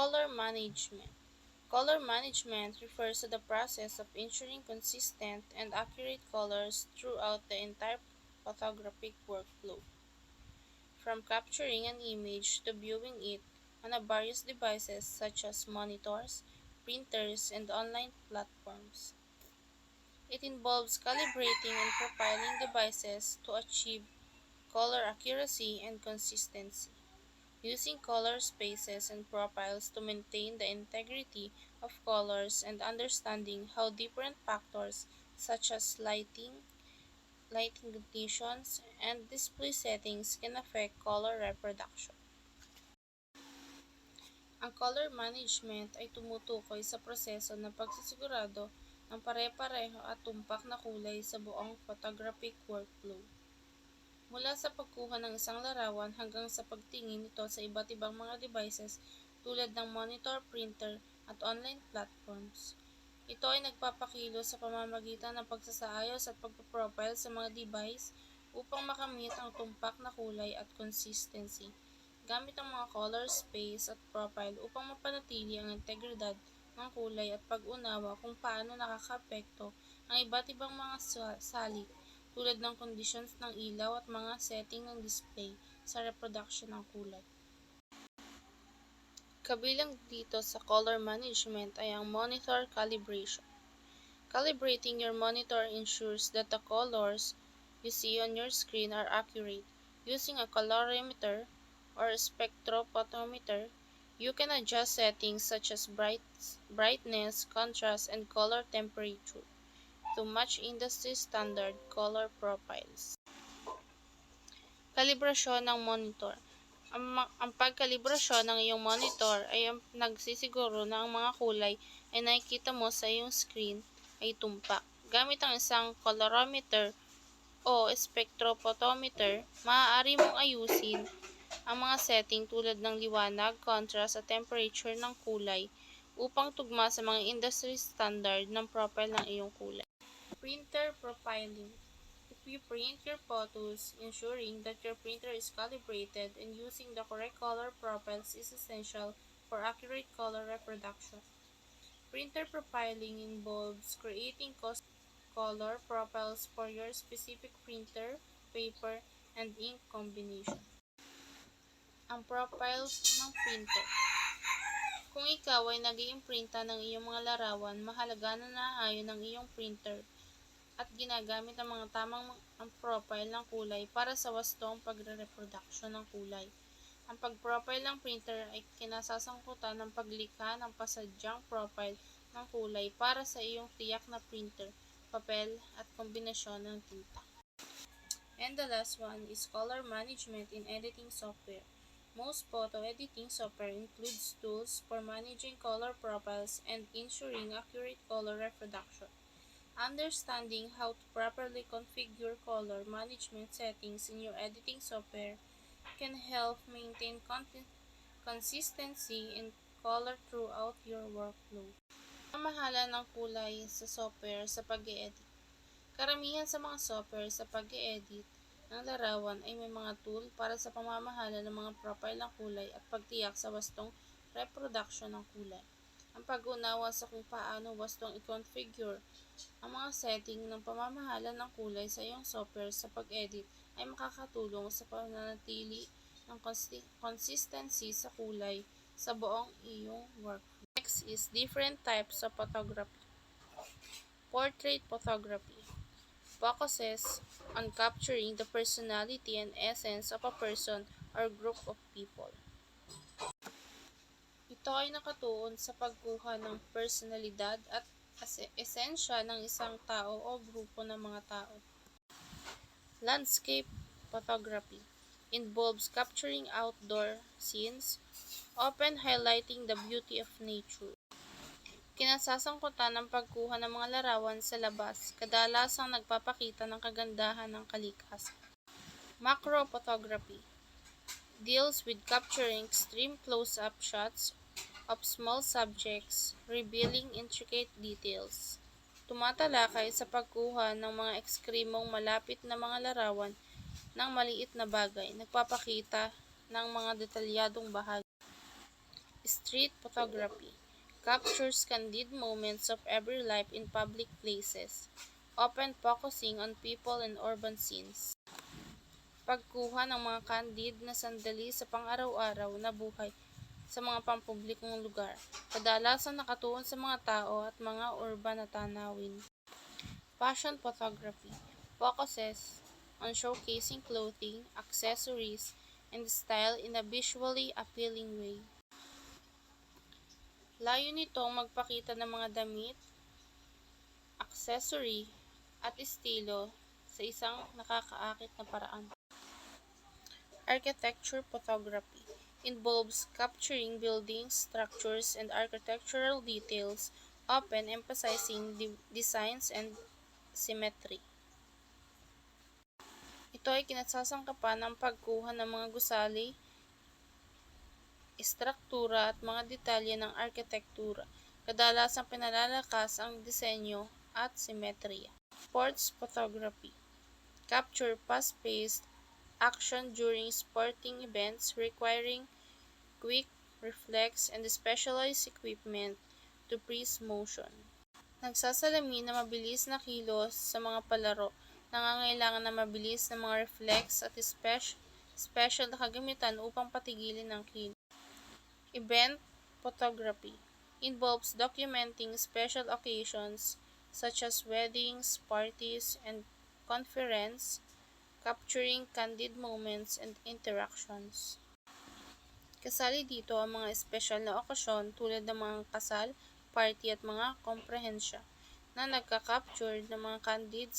Color management. Color management refers to the process of ensuring consistent and accurate colors throughout the entire photographic workflow, from capturing an image to viewing it on various devices such as monitors, printers, and online platforms. It involves calibrating and profiling devices to achieve color accuracy and consistency, using color spaces and profiles to maintain the integrity of colors, and understanding how different factors such as lighting conditions, and display settings can affect color reproduction. Ang color management ay tumutukoy sa proseso ng pagsisigurado ng pare-pareho at tumpak na kulay sa buong photographic workflow, mula sa pagkuha ng isang larawan hanggang sa pagtingin nito sa iba't ibang mga devices tulad ng monitor, printer, at online platforms. Ito ay nagpapakilos sa pamamagitan ng pagsasaayos at pagpaprofile sa mga device upang makamit ang tumpak na kulay at consistency, gamit ang mga color space at profile upang mapanatili ang integridad ng kulay at pag-unawa kung paano nakakaapekto ang iba't ibang mga salik tulad ng conditions ng ilaw at mga setting ng display sa reproduction ng kulay. Kabilang dito sa color management ay ang monitor calibration. Calibrating your monitor ensures that the colors you see on your screen are accurate. Using a colorimeter or spectrophotometer, you can adjust settings such as brightness, contrast, and color temperature to match industry standard color profiles. Kalibrasyon ng monitor. Ang pagkalibrasyon ng iyong monitor ay nagsisiguro na ang mga kulay ay nakikita mo sa iyong screen ay tumpak. Gamit ang isang colorimeter o spectrophotometer, maaari mong ayusin ang mga setting tulad ng liwanag, contrast, at temperature ng kulay upang tugma sa mga industry standard ng profile ng iyong kulay. Printer profiling. If you print your photos, ensuring that your printer is calibrated and using the correct color profiles is essential for accurate color reproduction. Printer profiling involves creating custom color profiles for your specific printer, paper, and ink combination. Ang profiles ng printer. Kung ikaw ay nag-iimprinta ng iyong mga larawan, mahalaga na naayon ng iyong printer at ginagamit ang mga tamang profile ng kulay para sa wastong pagre-reproduction ng kulay. Ang pag-profile ng printer ay kinasasangkutan ng paglikha ng pasadyang profile ng kulay para sa iyong tiyak na printer, papel, at kombinasyon ng tinta. And the last one is color management in editing software. Most photo editing software includes tools for managing color profiles and ensuring accurate color reproduction. Understanding how to properly configure color management settings in your editing software can help maintain consistency in color throughout your workflow. Pamamahala ng kulay sa software sa pag-e-edit. Karamihan sa mga software sa pag-e-edit ng larawan ay may mga tool para sa pamamahala ng mga profile ng kulay at pagtiyak sa wastong reproduction ng kulay. Ang pag-unawa sa kung paano wastong i-configure ang mga setting ng pamamahala ng kulay sa iyong software sa pag-edit ay makakatulong sa pananatili ng consistency sa kulay sa buong iyong workflow. Next is different types of photography. Portrait photography focuses on capturing the personality and essence of a person or group of people. Ito ay nakatuon sa pagkuha ng personalidad at esensya ng isang tao o grupo ng mga tao. Landscape photography involves capturing outdoor scenes, often highlighting the beauty of nature. Kinasasangkutan ng pagkuha ng mga larawan sa labas, kadalasang nagpapakita ng kagandahan ng kalikasan. Macro photography deals with capturing extreme close-up shots of small subjects, revealing intricate details. Tumatalakay sa pagkuha ng mga ekstremong malapit na mga larawan ng maliit na bagay, nagpapakita ng mga detalyadong bahagi. Street photography captures candid moments of every life in public places, often focusing on people and urban scenes. Pagkuha ng mga candid na sandali sa pang-araw-araw na buhay sa mga pampublikong lugar, kadalasan nakatuon sa mga tao at mga urban na tanawin. Fashion photography focuses on showcasing clothing, accessories, and style in a visually appealing way. Layo nitong magpakita ng mga damit, accessory, at estilo sa isang nakakaakit na paraan. Architecture photography involves capturing buildings, structures, and architectural details, often emphasizing designs and symmetry. Ito ay kinasasangkapan ng pagkuha ng mga gusali, istruktura at mga detalye ng arkitektura. Kadalasang pinalalakas ang disenyo at simetriya. Sports photography capture fast-paced action during sporting events requiring quick reflex and specialized equipment to freeze motion. Nagsasalamin na mabilis na kilos sa mga palaro, nangangailangan na mabilis na mga reflex at special na kagamitan upang patigilin ang kilos. Event photography involves documenting special occasions such as weddings, parties, and conference, capturing candid moments and interactions. Kasali dito ang mga espesyal na okasyon tulad ng mga kasal, party at mga komprehensya na nagka-capture ng mga candid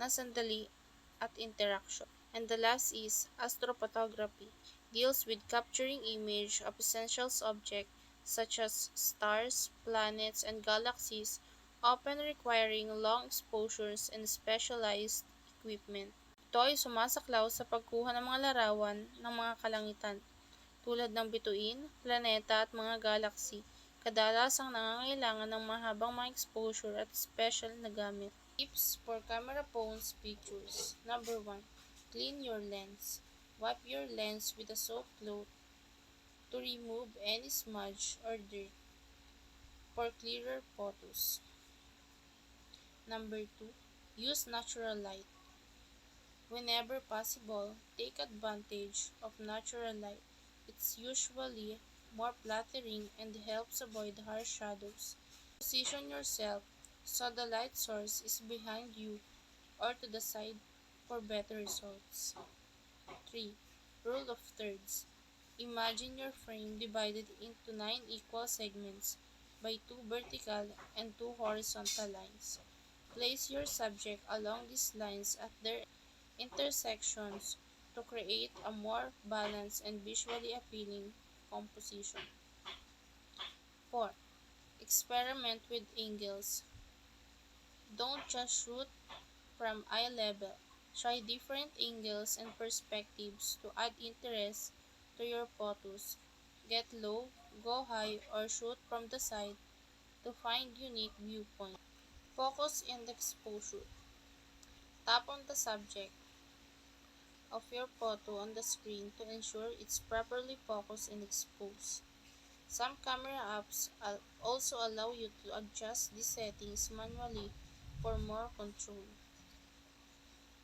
na sandali at interaction. And the last is astrophotography, deals with capturing image of essential objects such as stars, planets, and galaxies, often requiring long exposures and specialized equipment. Ito ay sumasaklaw sa pagkuha ng mga larawan ng mga kalangitan, tulad ng bituin, planeta at mga galaxy, kadalasang nangangailangan ng mahabang mga exposure at special na gamit. Tips for camera phones pictures. Number 1. Clean your lens. Wipe your lens with a soft cloth to remove any smudge or dirt for clearer photos. Number 2. Use natural light. Whenever possible, take advantage of natural light. It's usually more flattering and helps avoid harsh shadows. Position yourself so the light source is behind you or to the side for better results. 3. Rule of thirds. Imagine your frame divided into 9 equal segments by 2 vertical and 2 horizontal lines. Place your subject along these lines at their intersections to create a more balanced and visually appealing composition. 4. Experiment with angles. Don't just shoot from eye level. Try different angles and perspectives to add interest to your photos. Get low, go high, or shoot from the side to find unique viewpoints. Focus and exposure. Tap on the subject of your photo on the screen to ensure it's properly focused and exposed. Some camera apps also allow you to adjust these settings manually for more control.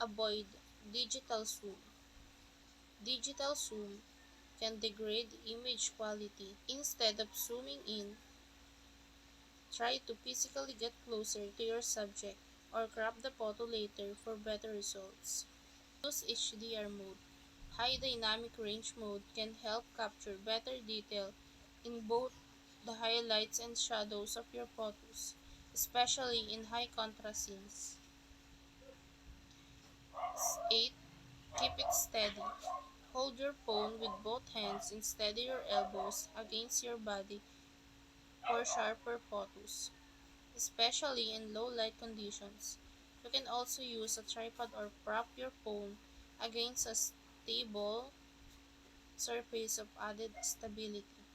Avoid digital zoom. Digital zoom can degrade image quality. Instead of zooming in, try to physically get closer to your subject or crop the photo later for better results. Use HDR mode. High dynamic range mode can help capture better detail in both the highlights and shadows of your photos, especially in high contrast scenes. 8. Keep it steady. Hold your phone with both hands and steady your elbows against your body for sharper photos, especially in low light conditions. You can also use a tripod or prop your phone against a stable surface of added stability.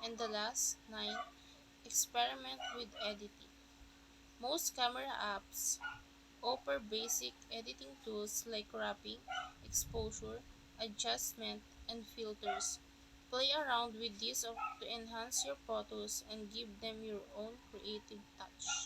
And the last, 9. Experiment with editing. Most camera apps offer basic editing tools like cropping, exposure, adjustment, and filters. Play around with this to enhance your photos and give them your own creative touch.